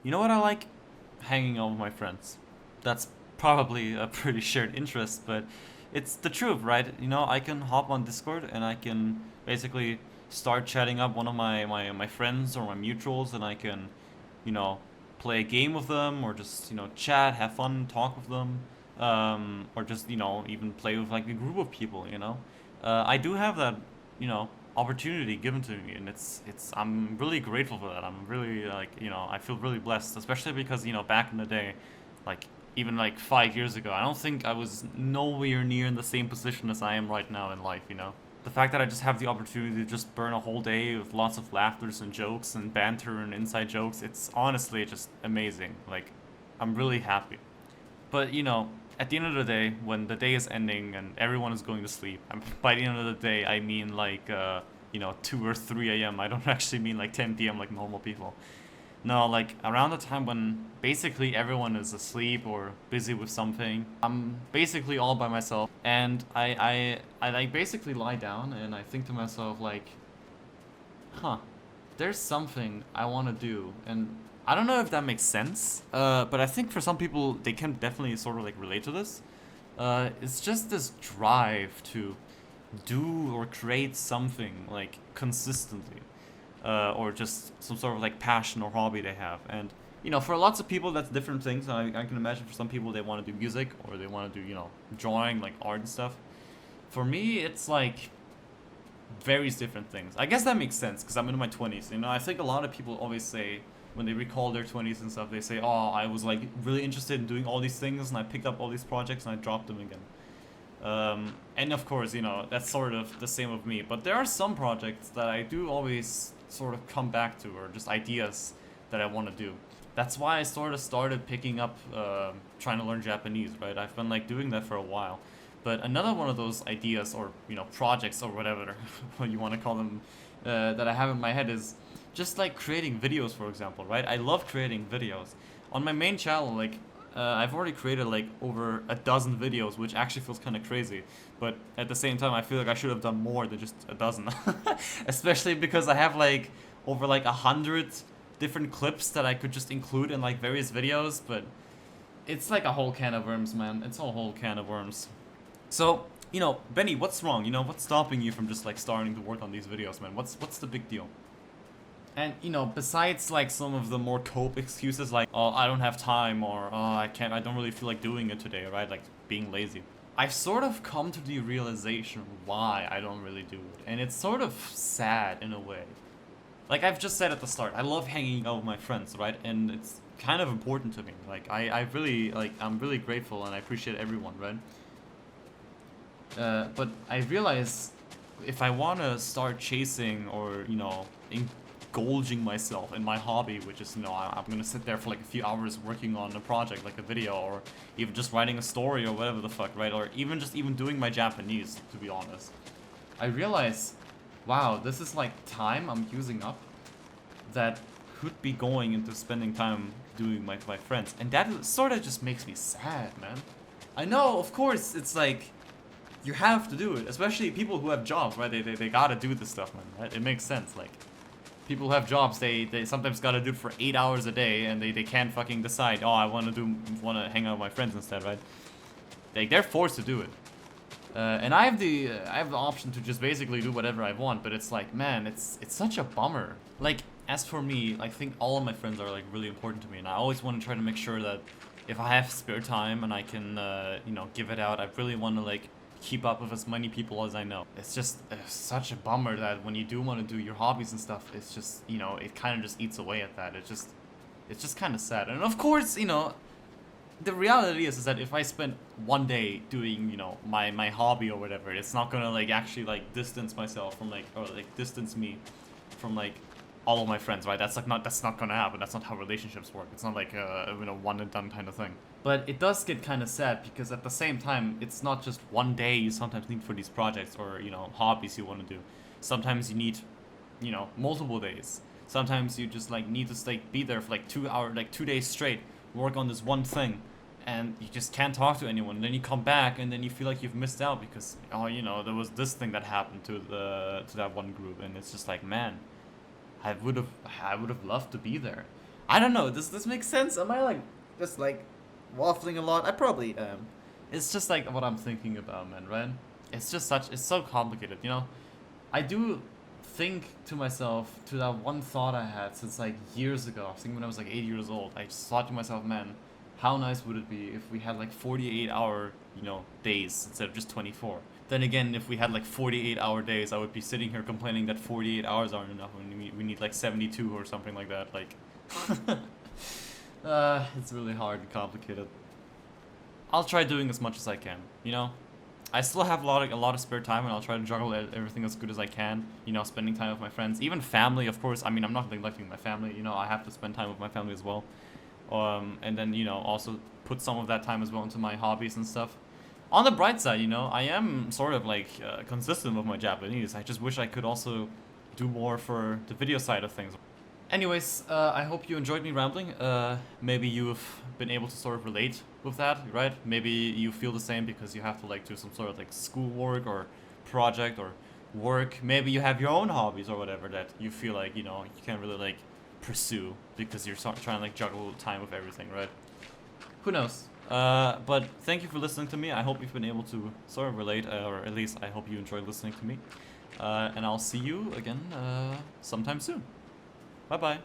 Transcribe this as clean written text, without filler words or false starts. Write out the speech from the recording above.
You know what I like? Hanging out with my friends. That's probably a pretty shared interest, but it's the truth, right? I can hop on Discord and I can basically start chatting up one of my friends or my mutuals, and I can, you know, play a game with them, or just, chat, have fun, talk with them, or just, even play with like a group of people, I do have that, you know, opportunity given to me, and I'm really grateful for that. I'm really like, I feel really blessed, especially because, back in the day, like even like 5 years ago, I don't think I was nowhere near in the same position as I am right now in life. The fact that I just have the opportunity to just burn a whole day with lots of laughters and jokes and banter and inside jokes, it's honestly just amazing. Like, I'm really happy. But at the end of the day, when the day is ending and everyone is going to sleep, by the end of the day, I mean like 2 or 3 a.m. I don't actually mean like 10 p.m. like normal people. No, like around the time when basically everyone is asleep or busy with something, I'm basically all by myself, and I like basically lie down and I think to myself like, huh, there's something I want to do, and I don't know if that makes sense. But I think for some people they can definitely sort of like relate to this. It's just this drive to do or create something like consistently, or just some sort of like passion or hobby they have. And for lots of people that's different things. I can imagine for some people they want to do music, or they want to do drawing, like art and stuff. For me, it's like various different things. I guess that makes sense because I'm in my 20s. I think a lot of people always say when they recall their 20s and stuff, they say, "Oh, I was like really interested in doing all these things, and I picked up all these projects and I dropped them again." And of course, that's sort of the same with me. But there are some projects that I do always sort of come back to, or just ideas that I want to do. That's why I sort of started picking up, trying to learn Japanese, right? I've been like doing that for a while. But another one of those ideas, or projects, or whatever what you want to call them, that I have in my head is just like creating videos, for example, right? I love creating videos. On my main channel, like I've already created like over a dozen videos, which actually feels kind of crazy. But at the same time, I feel like I should have done more than just a dozen, especially because I have like over like 100 different clips that I could just include in like various videos. But it's like a whole can of worms, man. It's a whole can of worms. So, Benny, what's wrong? What's stopping you from just like starting to work on these videos, man? What's the big deal? And besides like some of the more cope excuses like, oh, I don't have time, or oh, I don't really feel like doing it today, right? Like being lazy. I've sort of come to the realization why I don't really do it. And it's sort of sad in a way. Like I've just said at the start, I love hanging out with my friends, right? And it's kind of important to me. Like I really like I'm really grateful and I appreciate everyone, right? But I realize if I want to start chasing, or indulging myself in my hobby, which is I'm gonna sit there for like a few hours working on a project, like a video, or even just writing a story or whatever the fuck, right? Or even just even doing my Japanese, to be honest. I realize, wow, this is like time I'm using up that could be going into spending time doing my friends, and that sort of just makes me sad, man. I know, of course, it's like you have to do it, especially people who have jobs, right? They gotta do this stuff, man, right? It makes sense. Like, people who have jobs, they sometimes gotta do it for 8 hours a day, and they can't fucking decide, oh, I wanna hang out with my friends instead, right? They're forced to do it. And I have the option to just basically do whatever I want, but it's like, man, it's such a bummer. Like, as for me, I think all of my friends are like really important to me, and I always want to try to make sure that if I have spare time and I can, give it out, I really want to like keep up with as many people as I know. It's just such a bummer that when you do want to do your hobbies and stuff, it's just, it kind of just eats away at that. It's just kind of sad. And of course, the reality is that if I spend one day doing, my hobby or whatever, it's not gonna like actually like distance myself from like, or like distance me from like all of my friends, right? That's not gonna happen. That's not how relationships work. It's not like a one and done kind of thing. But it does get kind of sad because at the same time, it's not just one day you sometimes need for these projects, or hobbies you want to do. Sometimes you need, multiple days. Sometimes you just like need to like be there for like 2 hours, like 2 days straight, work on this one thing, and you just can't talk to anyone. And then you come back and then you feel like you've missed out because, oh, there was this thing that happened to that one group, and it's just like, man, I would have loved to be there. I don't know. Does this make sense? Am I like just like waffling a lot? I probably am. It's just like what I'm thinking about, man. Right? It's so complicated. You know, I do think to myself to that one thought I had since like years ago. I was thinking when I was like 8 years old. I just thought to myself, man, how nice would it be if we had like 48-hour, days instead of just 24. Then again, if we had like 48-hour days, I would be sitting here complaining that 48 hours aren't enough when we need like 72 or something like that. Like, it's really hard and complicated. I'll try doing as much as I can, you know? I still have a lot of spare time, and I'll try to juggle everything as good as I can. Spending time with my friends, even family, of course. I mean, I'm not neglecting my family. I have to spend time with my family as well. And then also put some of that time as well into my hobbies and stuff. On the bright side, I am sort of like consistent with my Japanese. I just wish I could also do more for the video side of things. Anyways, I hope you enjoyed me rambling. Maybe you've been able to sort of relate with that, right? Maybe you feel the same because you have to like do some sort of like schoolwork or project or work. Maybe you have your own hobbies or whatever that you feel like, you can't really like pursue because you're trying to like juggle time with everything, right? Who knows? But thank you for listening to me. I hope you've been able to sort of relate, or at least I hope you enjoyed listening to me. And I'll see you again sometime soon. Bye bye.